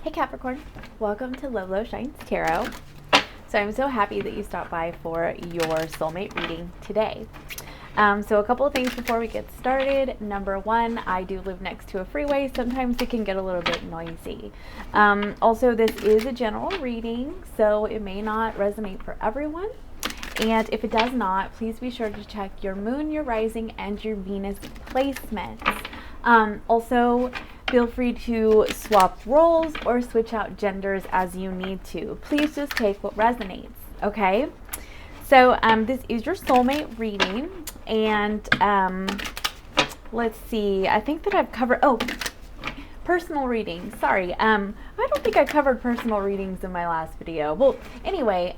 Hey Capricorn, welcome to Lolo Shines Tarot. So I'm so happy that you stopped by for your soulmate reading today. So a couple of things before we get started. Number one, I do live next to a freeway. Sometimes it can get a little bit noisy. Also, this is a general reading, so it may not resonate for everyone. And if it does not, please be sure to check your moon, your rising, and your Venus placements. Also, feel free to swap roles or switch out genders as you need to. Please just take what resonates, okay? So this is your soulmate reading, and let's see. I think that I've covered, personal reading. Sorry, I don't think I covered personal readings in my last video. Well, anyway,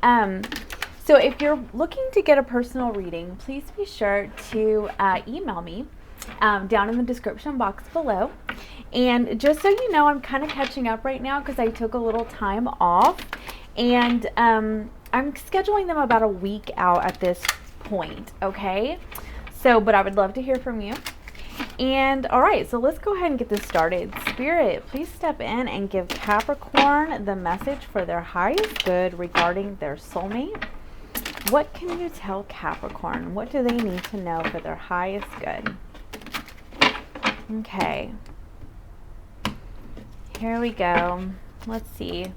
so if you're looking to get a personal reading, please be sure to email me down in the description box below. And just so you know, I'm kind of catching up right now because I took a little time off, and I'm scheduling them about a week out at this point, okay? So, but I would love to hear from you. And all right, so let's go ahead and get this started. Spirit, please step in and give Capricorn the message for their highest good regarding their soulmate. What can you tell Capricorn? What do they need to know for their highest good? Okay. Here we go. Let's see.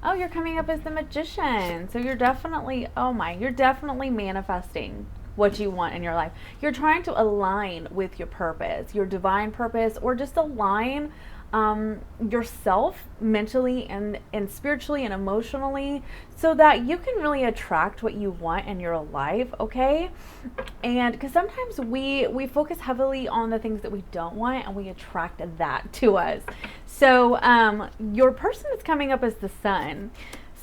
Oh, you're coming up as the Magician. So you're definitely, you're definitely manifesting what you want in your life. You're trying to align with your purpose, your divine purpose, or just align yourself mentally and spiritually and emotionally so that you can really attract what you want in your life, okay? And because sometimes we focus heavily on the things that we don't want and we attract that to us. So your person is coming up as the Sun.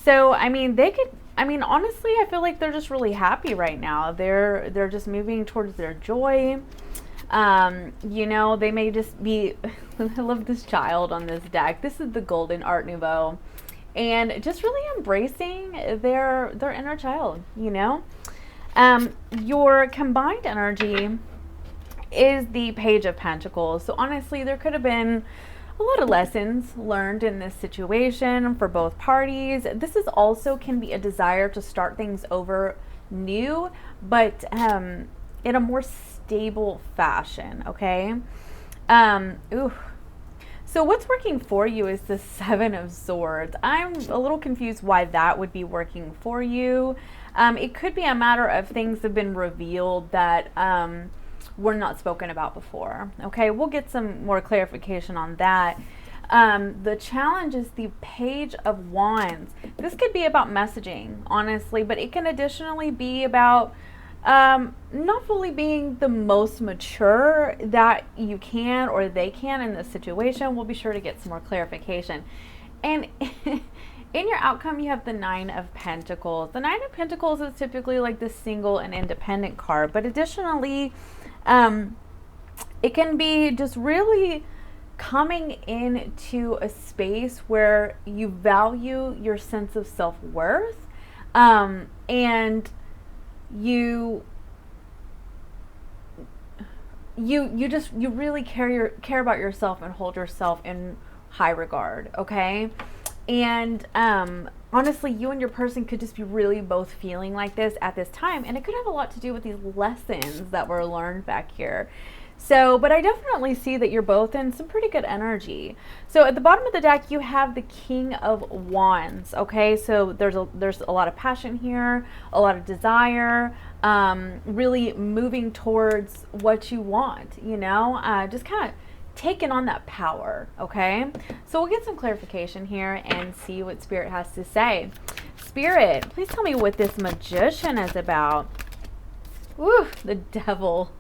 So I mean, honestly, I feel like they're just really happy right now. They're just moving towards their joy. You know, they may just be, I love this child on this deck. This is the Golden Art Nouveau, and just really embracing their inner child, you know. Your combined energy is the Page of Pentacles. So honestly, there could have been a lot of lessons learned in this situation for both parties. This is also can be a desire to start things over new, but in a more stable fashion, okay? So what's working for you is the Seven of Swords. I'm a little confused why that would be working for you. It could be a matter of things have been revealed that were not spoken about before, okay? We'll get some more clarification on that. The challenge is the Page of Wands. This could be about messaging, honestly, but it can additionally be about not fully being the most mature that you can or they can in this situation. We'll be sure to get some more clarification. And in your outcome, you have the Nine of Pentacles. The Nine of Pentacles is typically like the single and independent card, but additionally, it can be just really coming into a space where you value your sense of self-worth, and you really care about yourself and hold yourself in high regard, okay? And honestly, you and your person could just be really both feeling like this at this time, and it could have a lot to do with these lessons that were learned back here. So, but I definitely see that you're both in some pretty good energy. So at the bottom of the deck, you have the King of Wands, okay? So there's a lot of passion here, a lot of desire, really moving towards what you want, you know? Just kind of taking on that power, okay? So we'll get some clarification here and see what Spirit has to say. Spirit, please tell me what this Magician is about. Woo, the Devil.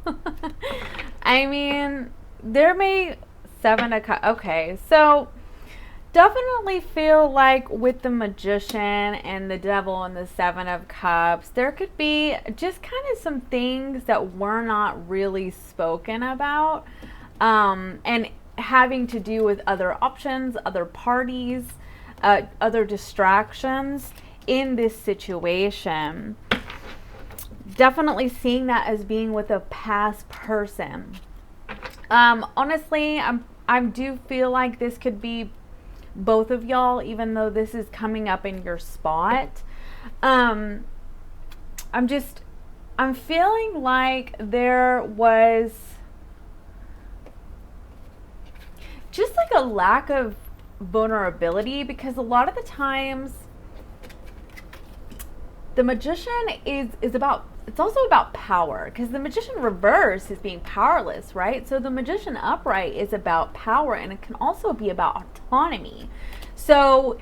I mean, there may Seven of Cups. Okay, so definitely feel like with the Magician and the Devil and the Seven of Cups, there could be just kind of some things that were not really spoken about, and having to do with other options, other parties, other distractions in this situation. Definitely seeing that as being with a past person. Honestly, I do feel like this could be both of y'all, even though this is coming up in your spot. I'm feeling like there was just like a lack of vulnerability, because a lot of the times the Magician is about, it's also about power, because the Magician reverse is being powerless, right? So the Magician upright is about power, and it can also be about autonomy. So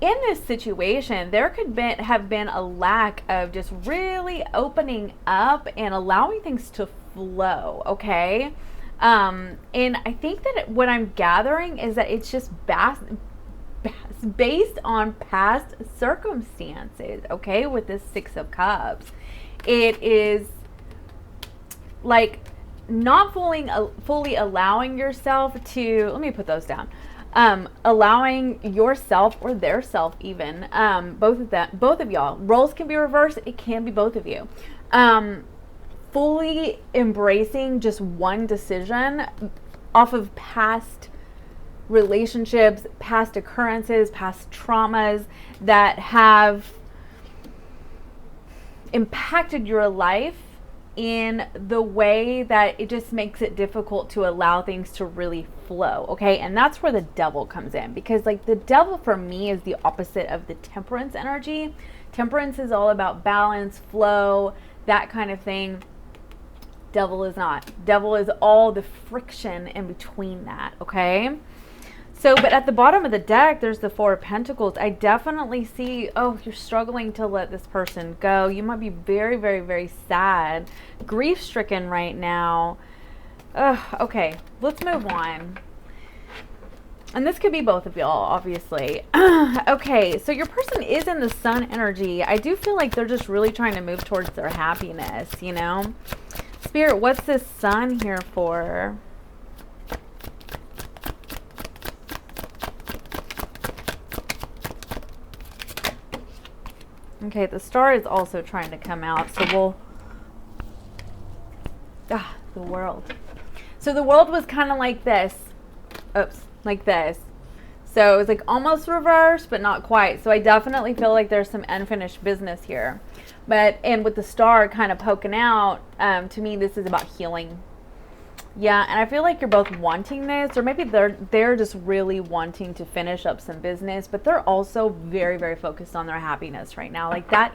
in this situation, there could have been a lack of just really opening up and allowing things to flow, okay? And I think that what I'm gathering is that it's just based on past circumstances, okay, with this Six of Cups. It is like not fully allowing yourself to, let me put those down, allowing yourself or their self even, both of y'all, roles can be reversed, it can be both of you, fully embracing just one decision off of past relationships, past occurrences, past traumas that have impacted your life in the way that it just makes it difficult to allow things to really flow, okay? And that's where the Devil comes in, because like the Devil for me is the opposite of the Temperance energy. Temperance is all about balance, flow, that kind of thing. Devil is not. Devil is all the friction in between that, okay? So, but at the bottom of the deck, there's the Four of Pentacles. I definitely see, oh, you're struggling to let this person go. You might be very, very, very sad, grief-stricken right now. Okay, let's move on. And this could be both of y'all, obviously. Okay, so your person is in the Sun energy. I do feel like they're just really trying to move towards their happiness, you know? Spirit, what's this Sun here for? Okay, the Star is also trying to come out, so we'll... the World. So the World was kind of like this. Oops, like this. So it was like almost reversed, but not quite. So I definitely feel like there's some unfinished business here. And with the Star kind of poking out, to me, this is about healing. Yeah, and I feel like you're both wanting this, or maybe they're just really wanting to finish up some business, but they're also very, very focused on their happiness right now. Like that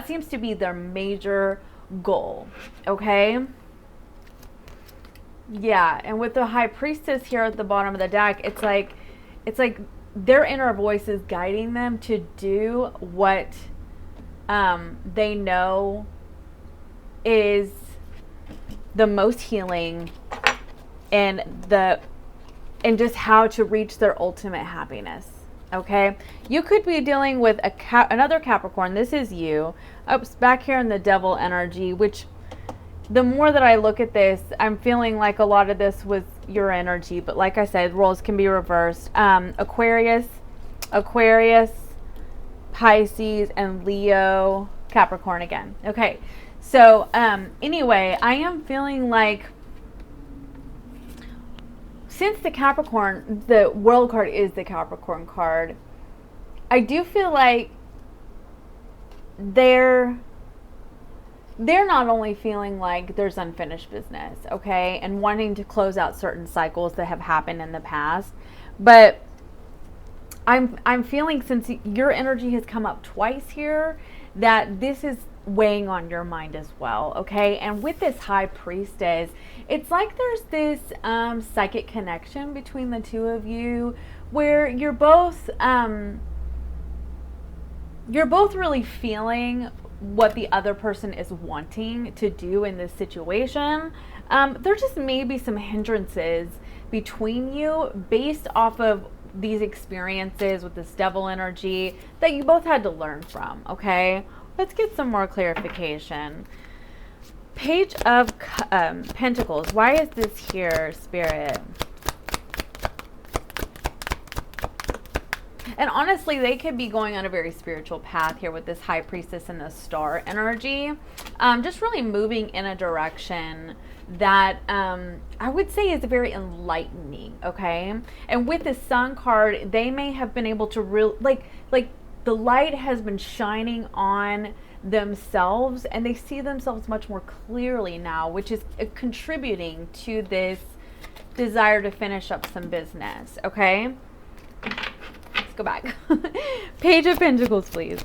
seems to be their major goal, okay? Yeah, and with the High Priestess here at the bottom of the deck, it's like their inner voice is guiding them to do what they know is the most healing, and just how to reach their ultimate happiness, okay? You could be dealing with another Capricorn. This is you. Oops, back here in the Devil energy, which the more that I look at this, I'm feeling like a lot of this was your energy, but like I said, roles can be reversed. Aquarius, Pisces, and Leo, Capricorn again. Okay. So, anyway, I am feeling like, since the Capricorn, the World card is the Capricorn card, I do feel like they're not only feeling like there's unfinished business, okay, and wanting to close out certain cycles that have happened in the past, but I'm feeling, since your energy has come up twice here, that this is weighing on your mind as well, okay? And with this High Priestess, it's like there's this psychic connection between the two of you, where you're both really feeling what the other person is wanting to do in this situation. There just may be some hindrances between you based off of these experiences with this Devil energy that you both had to learn from, okay? Let's get some more clarification. Page of Pentacles. Why is this here, Spirit? And honestly, they could be going on a very spiritual path here with this High Priestess and the Star energy. Just really moving in a direction that I would say is very enlightening, okay? And with the Sun card, they may have been able to like the light has been shining on themselves, and they see themselves much more clearly now, which is contributing to this desire to finish up some business, okay? Let's go back. Page of Pentacles, please.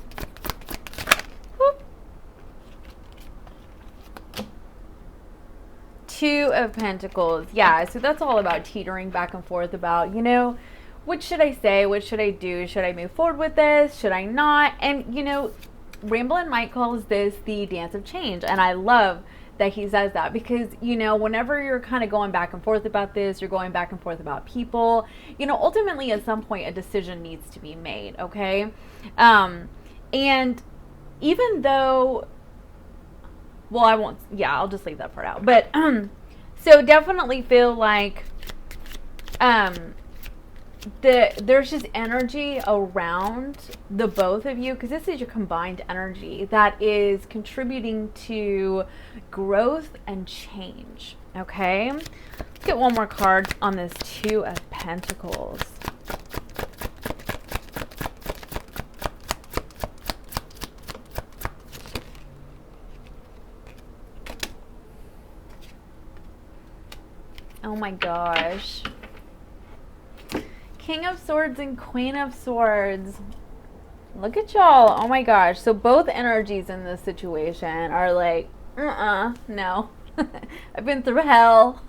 Whoop. Two of Pentacles. Yeah, so that's all about teetering back and forth about, you know, what should I say? What should I do? Should I move forward with this? Should I not? And, you know, Ramblin' Mike calls this the dance of change. And I love that he says that because, you know, whenever you're kind of going back and forth about this, you're going back and forth about people, you know, ultimately at some point a decision needs to be made, okay? And even though, well, I won't, yeah, I'll just leave that part out. But, so definitely feel like, there's just energy around the both of you, because this is your combined energy that is contributing to growth and change, okay? Let's get one more card on this Two of Pentacles. Oh my gosh. King of Swords and Queen of Swords. Look at y'all. Oh my gosh. So both energies in this situation are like, no. I've been through hell.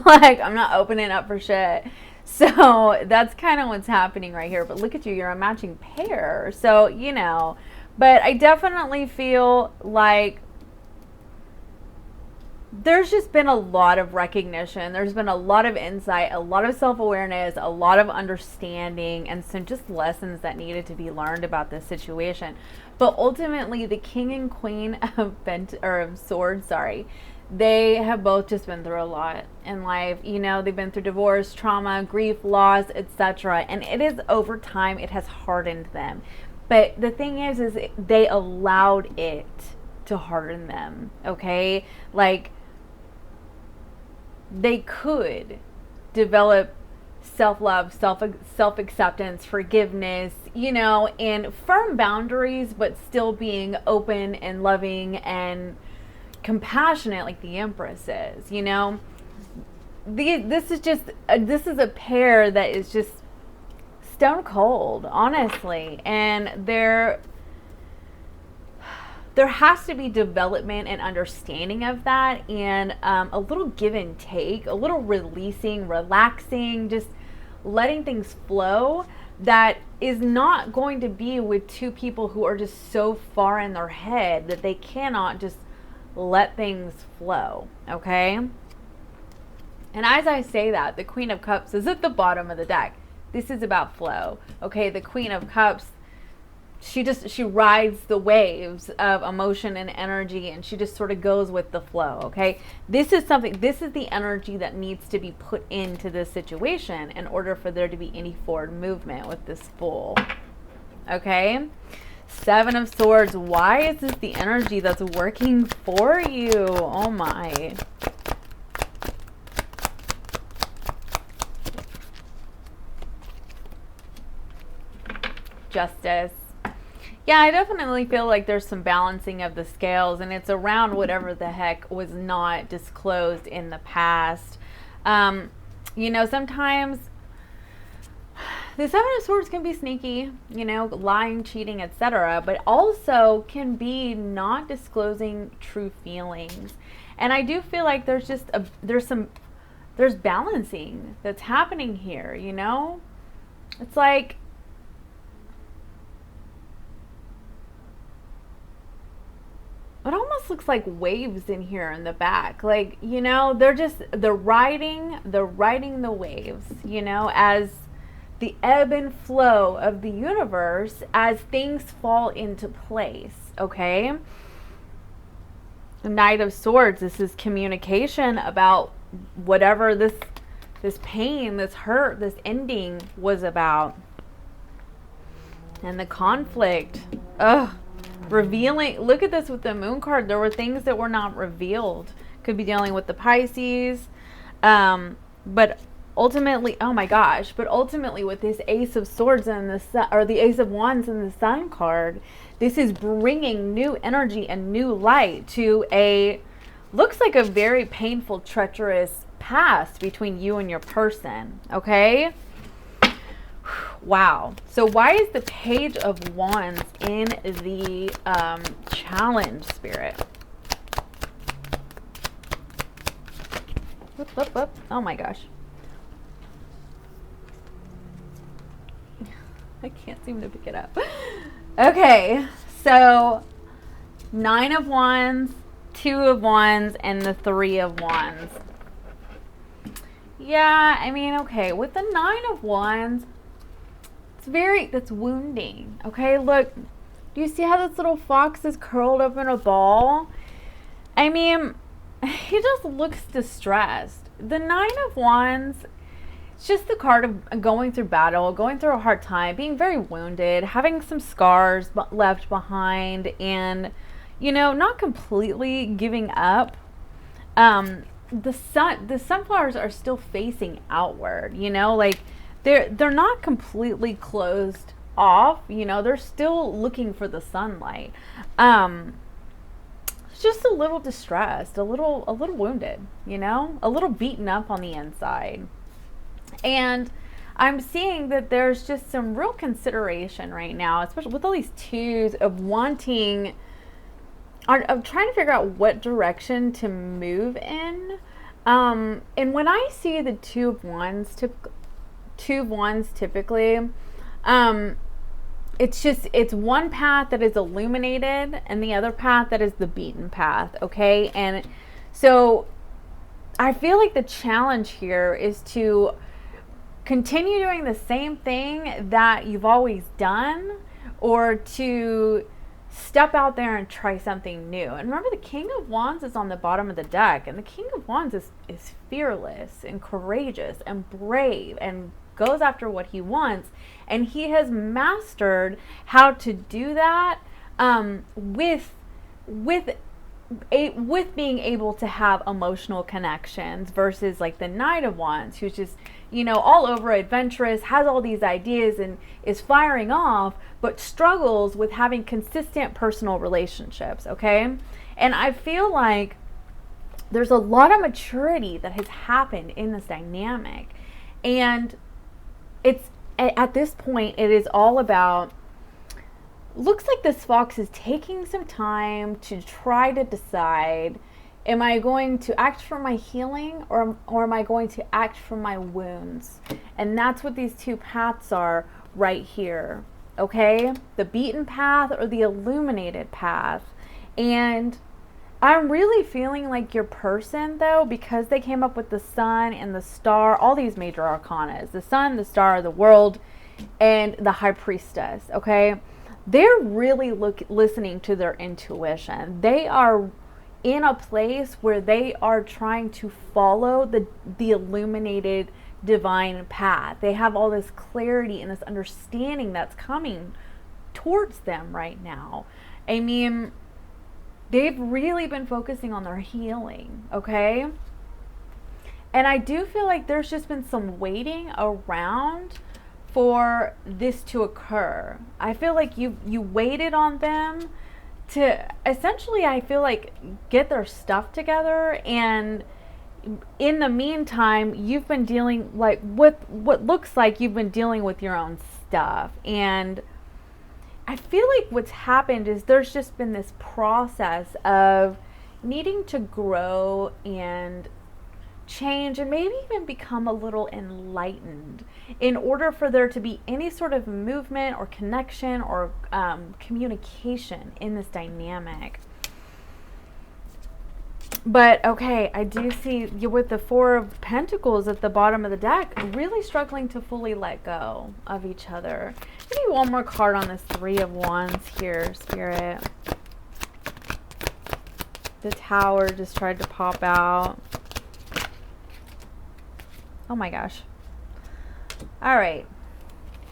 Like, I'm not opening up for shit. So that's kind of what's happening right here. But look at you. You're a matching pair. So, you know. But I definitely feel like there's just been a lot of recognition. There's been a lot of insight, a lot of self-awareness, a lot of understanding, and some just lessons that needed to be learned about this situation. But ultimately, the King and Queen of Swords, they have both just been through a lot in life. You know, they've been through divorce, trauma, grief, loss, etc. And it is over time, it has hardened them. But the thing is they allowed it to harden them, okay? Like, they could develop self-love, self-acceptance, forgiveness, you know, and firm boundaries, but still being open and loving and compassionate like the Empress is, you know. This is a pair that is just stone cold, honestly, and there has to be development and understanding of that, and a little give and take, a little releasing, relaxing, just letting things flow. That is not going to be with two people who are just so far in their head that they cannot just let things flow, okay? And as I say that, the Queen of Cups is at the bottom of the deck. This is about flow, okay? The Queen of Cups, she rides the waves of emotion and energy, and she just sort of goes with the flow, okay? This is the energy that needs to be put into this situation in order for there to be any forward movement with this Fool, okay? Seven of Swords. Why is this the energy that's working for you? Oh my. Justice. Yeah, I definitely feel like there's some balancing of the scales, and it's around whatever the heck was not disclosed in the past. You know, sometimes the Seven of Swords can be sneaky, you know, lying, cheating, etc., but also can be not disclosing true feelings. And I do feel like there's balancing that's happening here, you know? It's like, it almost looks like waves in here in the back. Like, you know, they're riding the waves, you know, as the ebb and flow of the universe, as things fall into place, okay? The Knight of Swords, this is communication about whatever this pain, this hurt, this ending was about. And the conflict. Ugh. Revealing. Look at this with the moon card. There were things that were not revealed. Could be dealing with the Pisces. But ultimately, oh my gosh. But ultimately with this Ace of Swords and the Sun, or the Ace of Wands and the Sun card, this is bringing new energy and new light to a, looks like a very painful, treacherous past between you and your person. Okay? Wow. So why is the Page of Wands in the challenge, Spirit? Whoop, whoop, whoop. Oh my gosh. I can't seem to pick it up. Okay. So 9 of Wands, 2 of Wands, and the 3 of Wands. Yeah, I mean, okay. With the 9 of Wands, that's wounding. Okay, look, do you see how this little fox is curled up in a ball? I mean, he just looks distressed. The 9 of Wands, it's just the card of going through battle, going through a hard time, being very wounded, having some scars left behind, and, you know, not completely giving up. The sunflowers are still facing outward, you know, like, they're not completely closed off, you know, they're still looking for the sunlight. It's just a little distressed, a little wounded, you know, a little beaten up on the inside. And I'm seeing that there's just some real consideration right now, especially with all these twos, of wanting, of trying to figure out what direction to move in. And when I see the 2 of Wands, typically, it's one path that is illuminated and the other path that is the beaten path. Okay. And so I feel like the challenge here is to continue doing the same thing that you've always done, or to step out there and try something new. And remember, the King of Wands is on the bottom of the deck, and the King of Wands is fearless and courageous and brave and goes after what he wants, and he has mastered how to do that with being able to have emotional connections, versus like the Knight of Wands, who's just, you know, all over adventurous, has all these ideas and is firing off, but struggles with having consistent personal relationships. Okay. And I feel like there's a lot of maturity that has happened in this dynamic, and it's at this point, it is all about, looks like this fox is taking some time to try to decide, am I going to act for my healing, or am I going to act for my wounds? And that's what these two paths are right here. Okay? The beaten path or the illuminated path. And I'm really feeling like your person, though, because they came up with the Sun and the Star, all these major arcanas, the Sun, the Star, the World, and the High Priestess. Okay? They're really listening to their intuition. They are in a place where they are trying to follow the illuminated divine path. They have all this clarity and this understanding that's coming towards them right now. I mean, they've really been focusing on their healing, okay? And I do feel like there's just been some waiting around for this to occur. I feel like you waited on them to essentially, I feel like, get their stuff together, and in the meantime you've been dealing like with what looks like you've been dealing with your own stuff. And I feel like what's happened is there's just been this process of needing to grow and change, and maybe even become a little enlightened, in order for there to be any sort of movement or connection or communication in this dynamic. But okay, I do see you with the 4 of Pentacles at the bottom of the deck, really struggling to fully let go of each other. Give me one more card on this 3 of Wands here, Spirit. The Tower just tried to pop out. Oh my gosh. All right.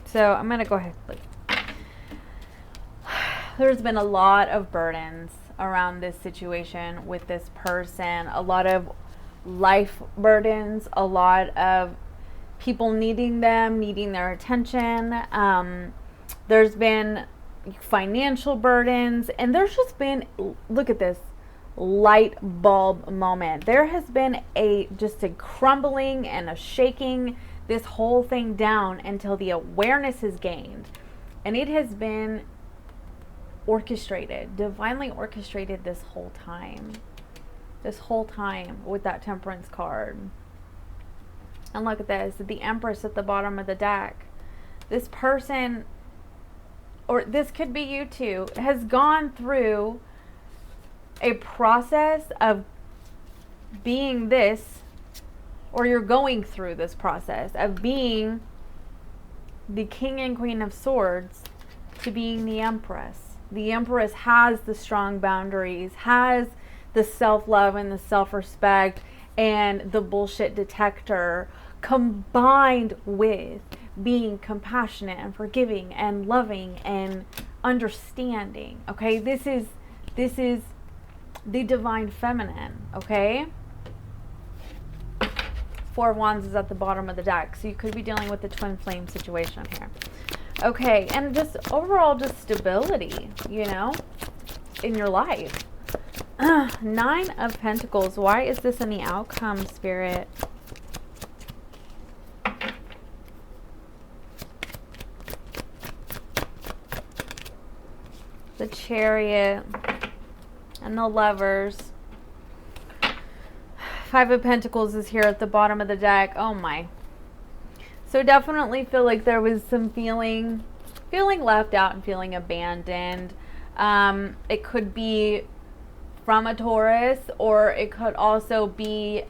So I'm going to go ahead. there's been a lot of burdens around this situation with this person, a lot of life burdens, a lot of people needing their attention. There's been financial burdens, and there's just been, look at this, light bulb moment. There has been just a crumbling and a shaking this whole thing down until the awareness is gained. And it has been orchestrated, divinely orchestrated this whole time with that Temperance card. And look at this, the Empress at the bottom of the deck. This person, or this could be you too, has gone through a process of being this, or you're going through this process of being the King and Queen of Swords to being the Empress. The Empress has the strong boundaries, has the self-love and the self-respect and the bullshit detector, combined with being compassionate and forgiving and loving and understanding. Okay, this is the divine feminine. Okay, Four of Wands is at the bottom of the deck, so you could be dealing with the twin flame situation here. Okay, and just overall just stability, you know, in your life. Nine of Pentacles. Why is this in the outcome, Spirit? The Chariot and the Lovers. Five of Pentacles is here at the bottom of the deck. Oh my. So definitely feel like there was some feeling left out and feeling abandoned. It could be from a Taurus, or it could also be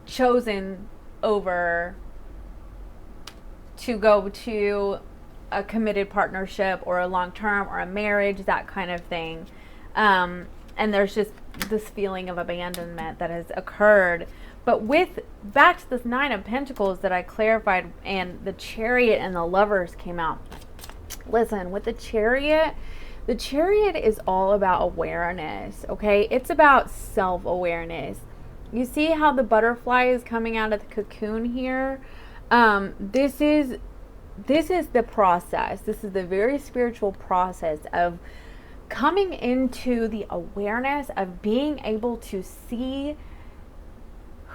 chosen over to go to a committed partnership or a long-term or a marriage, that kind of thing. And there's just this feeling of abandonment that has occurred. But with, back to this Nine of Pentacles that I clarified, and the Chariot and the Lovers came out. Listen, with the Chariot is all about awareness, okay? It's about self-awareness. You see how the butterfly is coming out of the cocoon here? This is the process. This is the very spiritual process of coming into the awareness of being able to see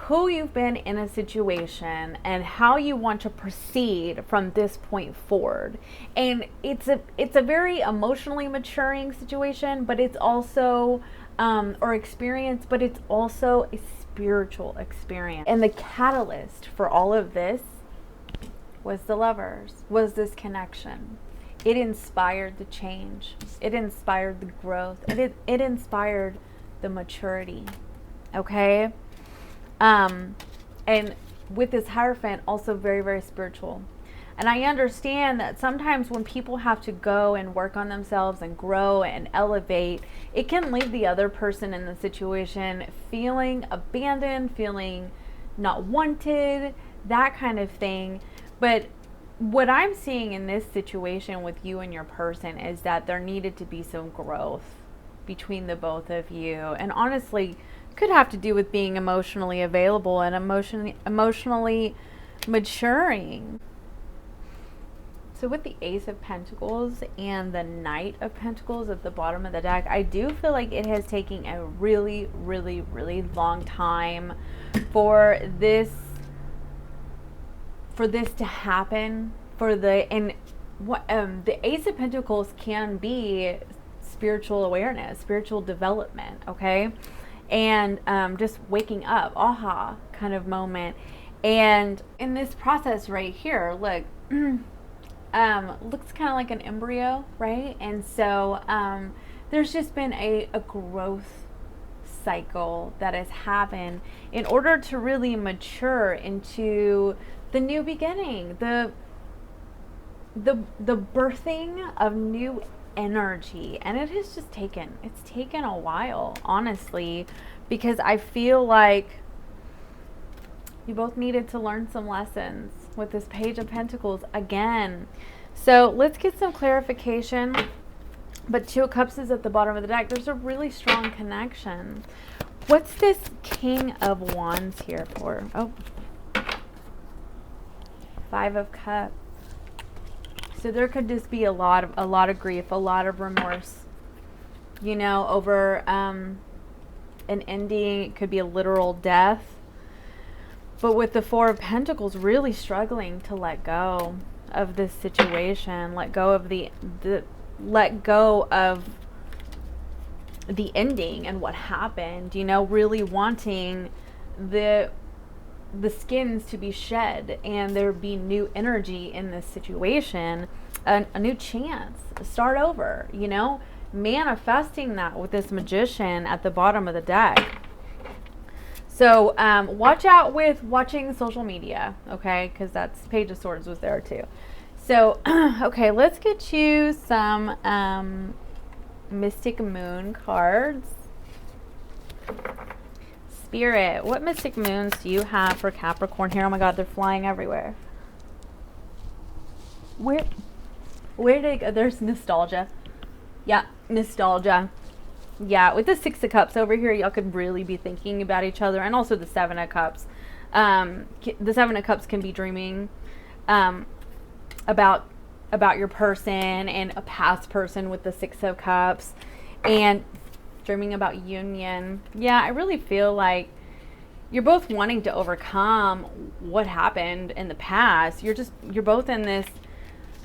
who you've been in a situation and how you want to proceed from this point forward. And it's a very emotionally maturing situation, but it's also or experience, but it's also a spiritual experience. And the catalyst for all of this was the Lovers, was this connection. It inspired the change. It inspired the growth. It inspired the maturity. Okay? And with this Hierophant, also very, very spiritual. And I understand that sometimes when people have to go and work on themselves and grow and elevate, it can leave the other person in the situation feeling abandoned, feeling not wanted, that kind of thing. But what I'm seeing in this situation with you and your person is that there needed to be some growth between the both of you. And honestly, could have to do with being emotionally available and emotionally maturing. So with the Ace of Pentacles and the Knight of Pentacles at the bottom of the deck, I do feel like it has taken a really, really, really long time for this to happen. The Ace of Pentacles can be spiritual awareness, spiritual development, okay? And just waking up, aha, kind of moment. And in this process right here, look, looks kind of like an embryo, right? And so there's just been a growth cycle that has happened in order to really mature into the new beginning, the birthing of new energy. And it has just taken a while, honestly, because I feel like you both needed to learn some lessons with this Page of Pentacles again. So let's get some clarification But Two of Cups is at the bottom of the deck. There's a really strong connection. What's this King of Wands here for? Oh, Five of Cups. So there could just be a lot of grief, a lot of remorse, you know, over an ending. It could be a literal death. But with the Four of Pentacles, really struggling to let go of this situation, let go of the ending and what happened, you know, really wanting the skins to be shed and there be new energy in this situation, a new chance, start over, you know, manifesting that with this Magician at the bottom of the deck. So watch out with watching social media, okay, because that's Page of Swords was there too. So okay, let's get you some Mystic Moon cards. Spirit, what Mystic Moons do you have for Capricorn here? Oh my God, they're flying everywhere. Where did they go? There's nostalgia. Yeah, nostalgia. Yeah, with the Six of Cups over here, y'all could really be thinking about each other, and also the Seven of Cups. The Seven of Cups can be dreaming about your person and a past person with the Six of Cups, and dreaming about union. Yeah, I really feel like you're both wanting to overcome what happened in the past. You're both in this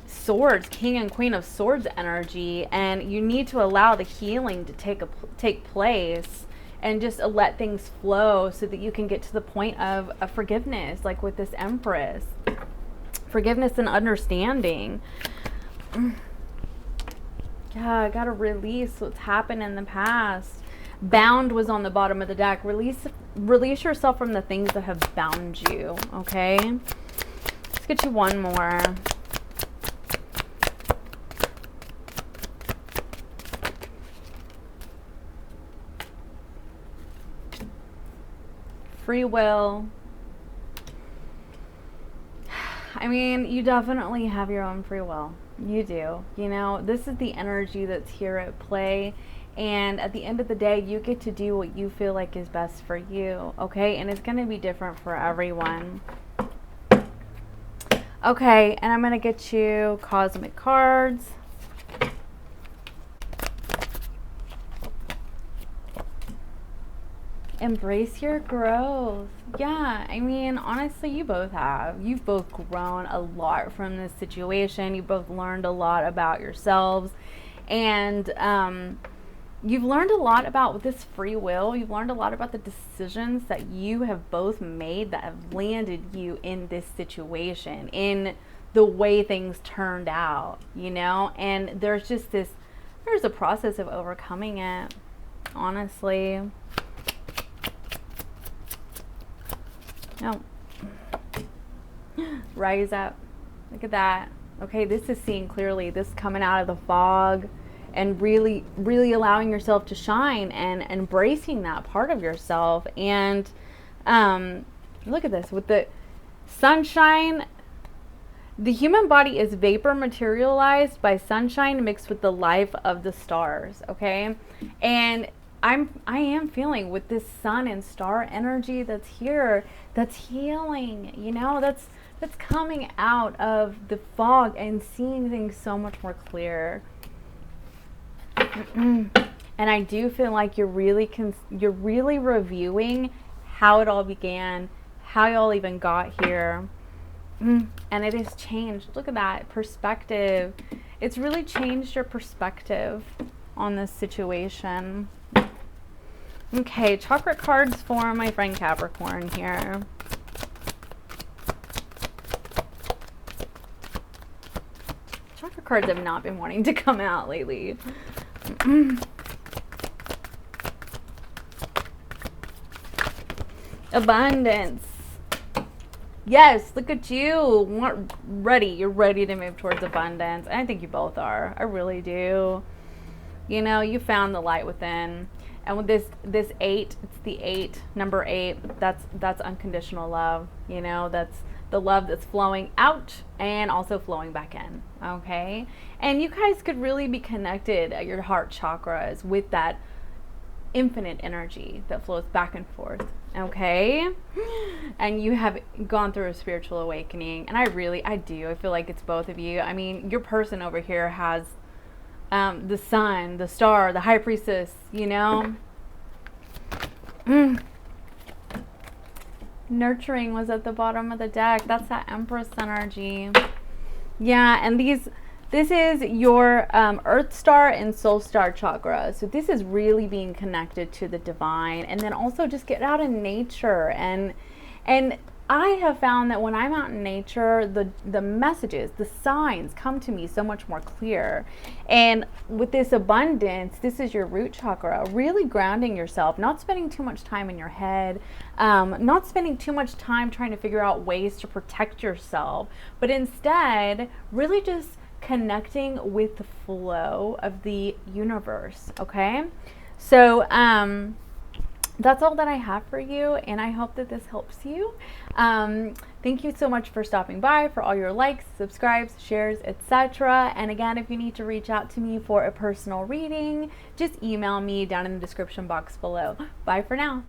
Swords, King and Queen of Swords energy, and you need to allow the healing to take place and just let things flow so that you can get to the point of forgiveness, like with this Empress. Forgiveness and understanding. Yeah, I gotta release what's happened in the past. Bound was on the bottom of the deck. Release yourself from the things that have bound you, okay? Let's get you one more. Free will. I mean, you definitely have your own free will. You do. You know, this is the energy that's here at play. And at the end of the day, you get to do what you feel like is best for you. Okay? And it's going to be different for everyone. Okay. And I'm going to get you cosmic cards. Embrace your growth. Yeah, I mean, honestly, you both have. You've both grown a lot from this situation. You both learned a lot about yourselves. And you've learned a lot about this free will. You've learned a lot about the decisions that you have both made that have landed you in this situation, in the way things turned out, you know? And there's a process of overcoming it, honestly. No. Rise up. Look at that. Okay, this is seeing clearly. This coming out of the fog and really, really allowing yourself to shine and embracing that part of yourself. And look at this. With the sunshine, the human body is vapor materialized by sunshine mixed with the life of the stars. Okay? And I am feeling with this sun and star energy that's here, that's healing, you know, that's coming out of the fog and seeing things so much more clear. And I do feel like you're really reviewing how it all began, how y'all even got here. And it has changed. Look at that perspective. It's really changed your perspective on this situation. Okay, chakra cards for my friend Capricorn here. Chakra cards have not been wanting to come out lately. Abundance. Yes, look at you. Ready. You're ready to move towards abundance. And I think you both are. I really do. You know, you found the light within. And with this 8, it's the 8, number 8, that's unconditional love. You know, that's the love that's flowing out and also flowing back in, okay? And you guys could really be connected at your heart chakras with that infinite energy that flows back and forth, okay? And you have gone through a spiritual awakening, and I feel like it's both of you. I mean, your person over here has the sun, the star, the high priestess, you know. Nurturing was at the bottom of the deck. That's that Empress energy. Yeah, and this is your Earth Star and Soul Star chakra. So this is really being connected to the divine, and then also just get out in nature. And I have found that when I'm out in nature, the messages, the signs come to me so much more clear. And with this abundance, this is your root chakra, really grounding yourself, not spending too much time in your head, not spending too much time trying to figure out ways to protect yourself, but instead really just connecting with the flow of the universe, okay? So, that's all that I have for you, and I hope that this helps you. Thank you so much for stopping by, for all your likes, subscribes, shares, etc. And again, if you need to reach out to me for a personal reading, just email me down in the description box below. Bye for now.